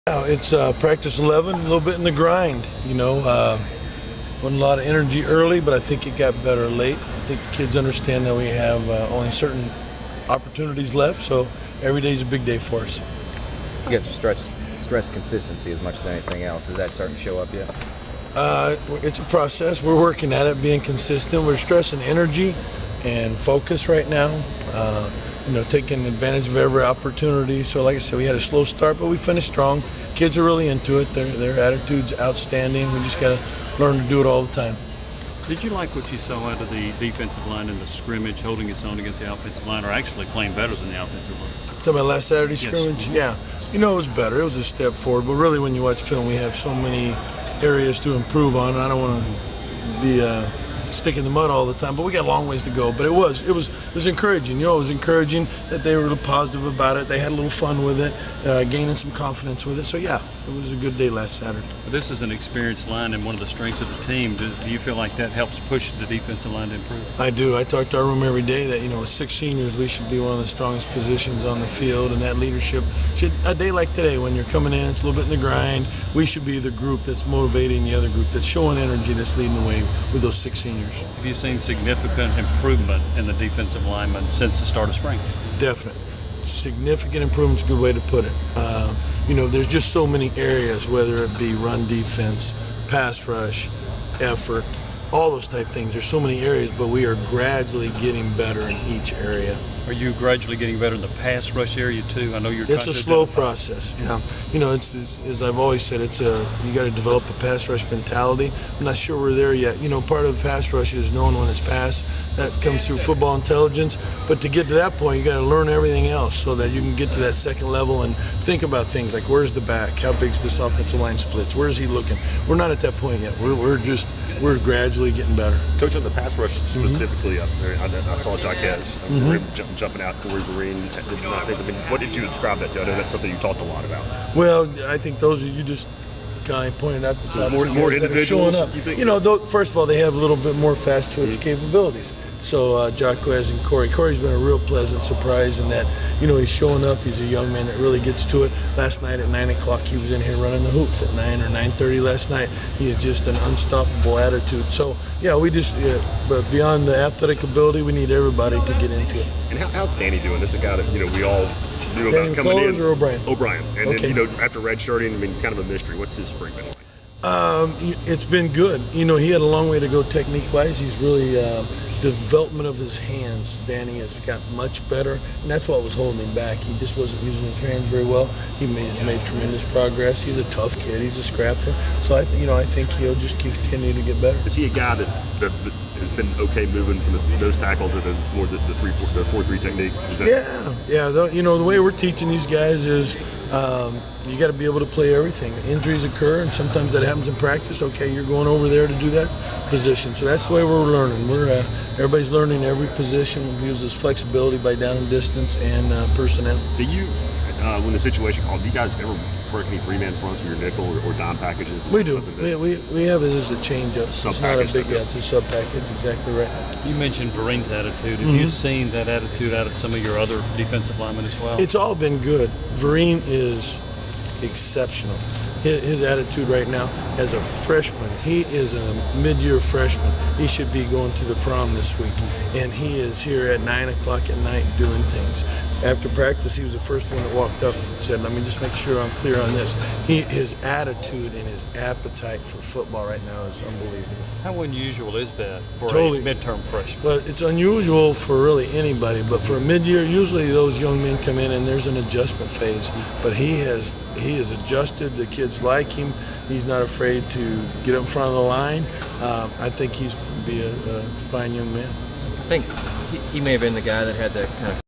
It's practice 11, a little bit in the grind. Wasn't a lot of energy early, but I think it got better late. I think the kids understand that we have only certain opportunities left, so every day is a big day for us. You guys have stress consistency as much as anything else. Is that starting to show up yet? It's a process. We're working at it, being consistent. We're stressing energy and focus right now. Taking advantage of every opportunity. So like I said, we had a slow start, but we finished strong. Kids are really into it. Their attitude's outstanding. We just got to learn to do it all the time. Did you like what you saw out of the defensive line in the scrimmage, holding its own against the offensive line, or actually playing better than the offensive line? Talking about last Saturday's Yes. scrimmage? Yeah. It was better. It was a step forward. But really, when you watch film, we have so many areas to improve on. I don't want to be stick in the mud all the time, but we got a long ways to go. But it was encouraging. It was encouraging that they were positive about it. They had a little fun with it, gaining some confidence with it. So yeah, it was a good day last Saturday. This is an experienced line and one of the strengths of the team. Do you feel like that helps push the defensive line to improve? I do. I talk to our room every day that with 6 seniors, we should be one of the strongest positions on the field, and that leadership should. A day like today, when you're coming in, it's a little bit in the grind. We should be the group that's motivating the other group, that's showing energy, that's leading the way with those 6 seniors. Have you seen significant improvement in the defensive linemen since the start of spring? Definitely. Significant improvement's a good way to put it. There's just so many areas, whether it be run defense, pass rush, effort, all those type things. There's so many areas, but we are gradually getting better in each area. Are you gradually getting better in the pass rush area too? I know you're. It's a slow process. Yeah, it's as I've always said. You got to develop a pass rush mentality. I'm not sure we're there yet. Part of pass rush is knowing when it's passed. That comes through football intelligence. But to get to that point, you got to learn everything else so that you can get to that second level and think about things like where's the back, how big's this offensive line splits, where's he looking. We're not at that point yet. We're gradually getting better. Coach, on the pass rush specifically, I saw Jaquez jumping out, Corey Vereen, did some nice things. What did you describe that to? I know that's something you talked a lot about. Well, I think those are, you just kind of pointed out the more individuals. You think? First of all, they have a little bit more fast twitch capabilities. So Jaquez and Corey's been a real pleasant surprise in that, he's showing up. He's a young man that really gets to it. Last night at 9 o'clock, he was in here running the hoops at 9 or 9:30 last night. He is just an unstoppable attitude. So, yeah, but beyond the athletic ability, we need everybody to get into it. And how's Danny doing? This is a guy that, we all knew about coming in. Or O'Brien? O'Brien. And okay. then, after redshirting, it's kind of a mystery. What's his spring been like? It's been good. He had a long way to go technique-wise. He's really... development of his hands, Danny has got much better, and that's what was holding him back. He just wasn't using his hands very well. He's made tremendous progress. He's a tough kid. He's a scrapper. So I think he'll just continue to get better. Is he a guy that has been okay moving from those tackles to the 4-3 technique? Yeah. The way we're teaching these guys is you got to be able to play everything. Injuries occur, and sometimes that happens in practice. Okay, you're going over there to do that position. So that's the way we're learning. Everybody's learning every position. We use this flexibility by down and distance and personnel. Do you, when the situation called, do you guys ever work any 3-man fronts for your nickel or dime packages? We do. We have it as a change-up. It's not a big, it's a sub-package, exactly right. You mentioned Vereen's attitude. Have you seen that attitude out of some of your other defensive linemen as well? It's all been good. Vereen is exceptional. His attitude right now as a freshman, he is a mid-year freshman. He should be going to the prom this week, and he is here at 9 o'clock at night doing things. After practice, he was the first one that walked up and said, let me just make sure I'm clear on this. His attitude and his appetite for football right now is unbelievable. How unusual is that for Totally. a midterm freshman? Well, it's unusual for really anybody, but for a mid-year, usually those young men come in and there's an adjustment phase. But he has adjusted. The kids like him. He's not afraid to get up in front of the line. I think he's going to be a fine young man. I think he may have been the guy that had that kind of